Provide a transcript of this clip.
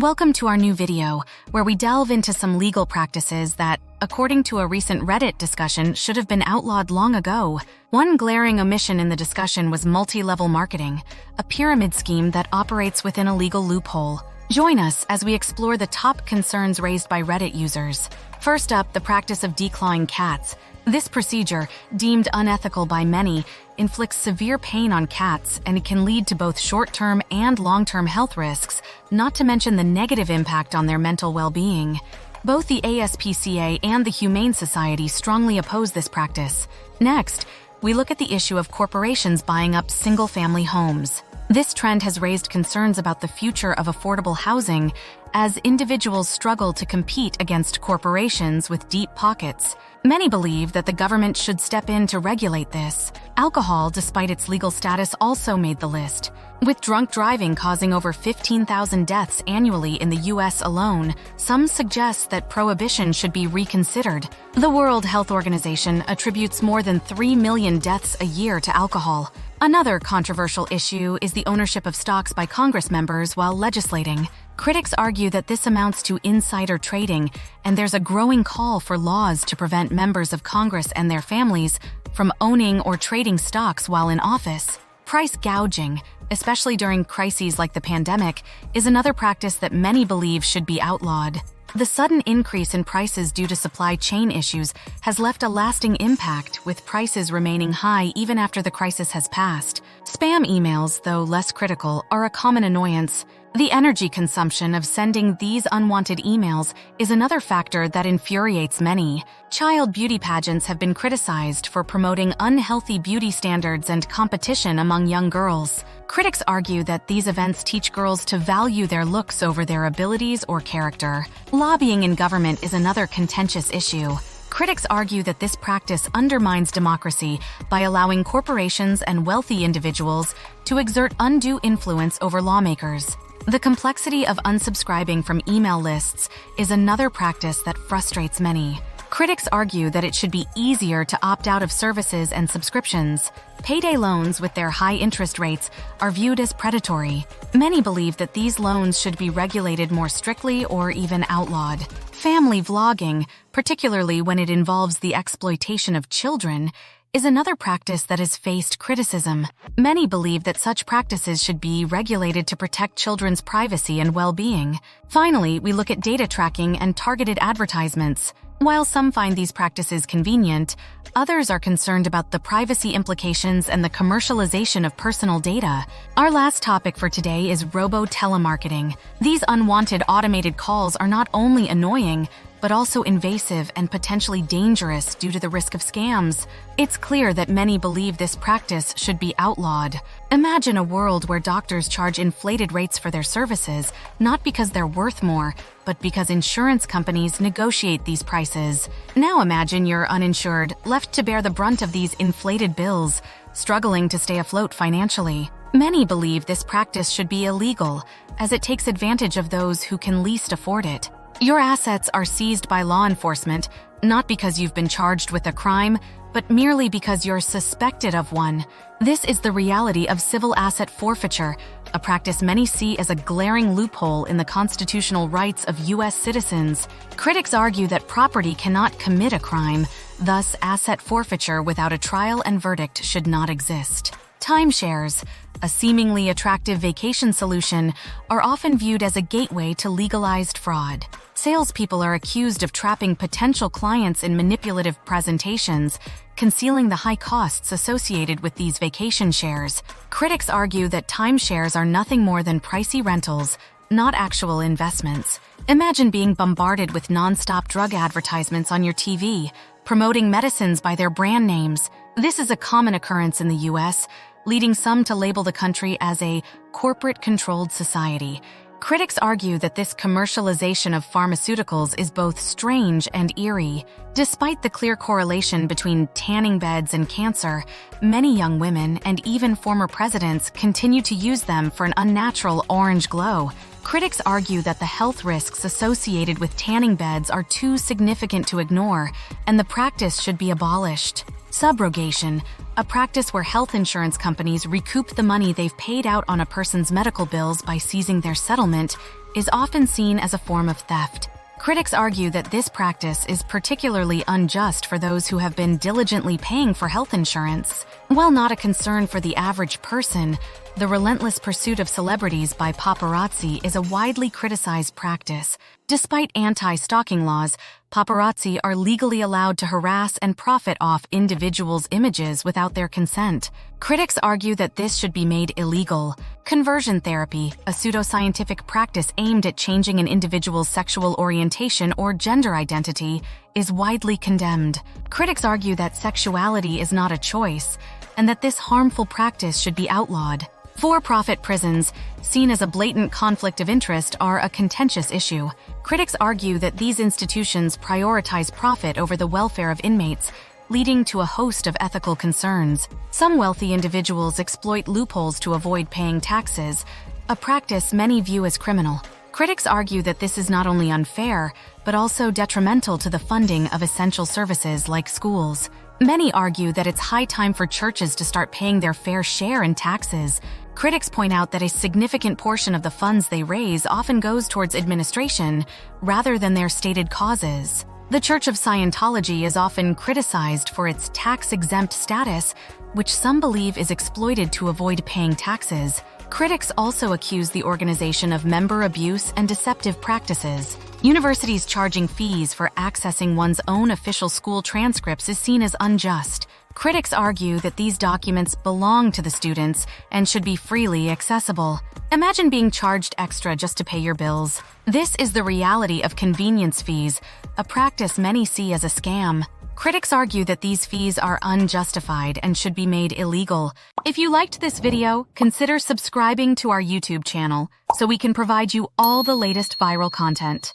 Welcome to our new video, where we delve into some legal practices that, according to a recent Reddit discussion, should have been outlawed long ago. One glaring omission in the discussion was multi-level marketing, a pyramid scheme that operates within a legal loophole. Join us as we explore the top concerns raised by Reddit users. First up, the practice of declawing cats. This procedure, deemed unethical by many, inflicts severe pain on cats, and it can lead to both short-term and long-term health risks, not to mention the negative impact on their mental well-being. Both the ASPCA and the Humane Society strongly oppose this practice. Next, we look at the issue of corporations buying up single-family homes. This trend has raised concerns about the future of affordable housing as individuals struggle to compete against corporations with deep pockets. Many believe that the government should step in to regulate this. Alcohol, despite its legal status, also made the list, with drunk driving causing over 15,000 deaths annually in the U.S. alone. Some suggest that prohibition should be reconsidered. The World Health Organization attributes more than 3 million deaths a year to alcohol. Another controversial issue is the ownership of stocks by Congress members while legislating. Critics argue that this amounts to insider trading, and there's a growing call for laws to prevent members of Congress and their families from owning or trading stocks while in office. Price gouging, especially during crises like the pandemic, is another practice that many believe should be outlawed. The sudden increase in prices due to supply chain issues has left a lasting impact, with prices remaining high even after the crisis has passed. Spam emails, though less critical, are a common annoyance. The energy consumption of sending these unwanted emails is another factor that infuriates many. Child beauty pageants have been criticized for promoting unhealthy beauty standards and competition among young girls. Critics argue that these events teach girls to value their looks over their abilities or character. Lobbying in government is another contentious issue. Critics argue that this practice undermines democracy by allowing corporations and wealthy individuals to exert undue influence over lawmakers. The complexity of unsubscribing from email lists is another practice that frustrates many. Critics argue that it should be easier to opt out of services and subscriptions. Payday loans with their high interest rates are viewed as predatory. Many believe that these loans should be regulated more strictly or even outlawed. Family vlogging, particularly when it involves the exploitation of children, is another practice that has faced criticism. Many believe that such practices should be regulated to protect children's privacy and well-being. Finally, we look at data tracking and targeted advertisements. While some find these practices convenient, others are concerned about the privacy implications and the commercialization of personal data. Our last topic for today is robo-telemarketing. These unwanted automated calls are not only annoying, but also invasive and potentially dangerous due to the risk of scams. It's clear that many believe this practice should be outlawed. Imagine a world where doctors charge inflated rates for their services, not because they're worth more, but because insurance companies negotiate these prices. Now imagine you're uninsured, left to bear the brunt of these inflated bills, struggling to stay afloat financially. Many believe this practice should be illegal, as it takes advantage of those who can least afford it. Your assets are seized by law enforcement, not because you've been charged with a crime, but merely because you're suspected of one. This is the reality of civil asset forfeiture, a practice many see as a glaring loophole in the constitutional rights of U.S. citizens. Critics argue that property cannot commit a crime, thus asset forfeiture without a trial and verdict should not exist. Timeshares, a seemingly attractive vacation solution, are often viewed as a gateway to legalized fraud. Salespeople are accused of trapping potential clients in manipulative presentations, concealing the high costs associated with these vacation shares. Critics argue that timeshares are nothing more than pricey rentals, not actual investments. Imagine being bombarded with non-stop drug advertisements on your TV, promoting medicines by their brand names. This is a common occurrence in the U.S., leading some to label the country as a corporate-controlled society. Critics argue that this commercialization of pharmaceuticals is both strange and eerie. Despite the clear correlation between tanning beds and cancer, many young women and even former presidents continue to use them for an unnatural orange glow. Critics argue that the health risks associated with tanning beds are too significant to ignore, and the practice should be abolished. Subrogation, a practice where health insurance companies recoup the money they've paid out on a person's medical bills by seizing their settlement, is often seen as a form of theft. Critics argue that this practice is particularly unjust for those who have been diligently paying for health insurance. While not a concern for the average person, the relentless pursuit of celebrities by paparazzi is a widely criticized practice. Despite anti-stalking laws, paparazzi are legally allowed to harass and profit off individuals' images without their consent. Critics argue that this should be made illegal. Conversion therapy, a pseudoscientific practice aimed at changing an individual's sexual orientation or gender identity, is widely condemned. Critics argue that sexuality is not a choice, and that this harmful practice should be outlawed. For-profit prisons, seen as a blatant conflict of interest, are a contentious issue. Critics argue that these institutions prioritize profit over the welfare of inmates, leading to a host of ethical concerns. Some wealthy individuals exploit loopholes to avoid paying taxes, a practice many view as criminal. Critics argue that this is not only unfair, but also detrimental to the funding of essential services like schools. Many argue that it's high time for churches to start paying their fair share in taxes. Critics point out that a significant portion of the funds they raise often goes towards administration, rather than their stated causes. The Church of Scientology is often criticized for its tax-exempt status, which some believe is exploited to avoid paying taxes. Critics also accuse the organization of member abuse and deceptive practices. Universities charging fees for accessing one's own official school transcripts is seen as unjust. Critics argue that these documents belong to the students and should be freely accessible. Imagine being charged extra just to pay your bills. This is the reality of convenience fees, a practice many see as a scam. Critics argue that these fees are unjustified and should be made illegal. If you liked this video, consider subscribing to our YouTube channel so we can provide you all the latest viral content.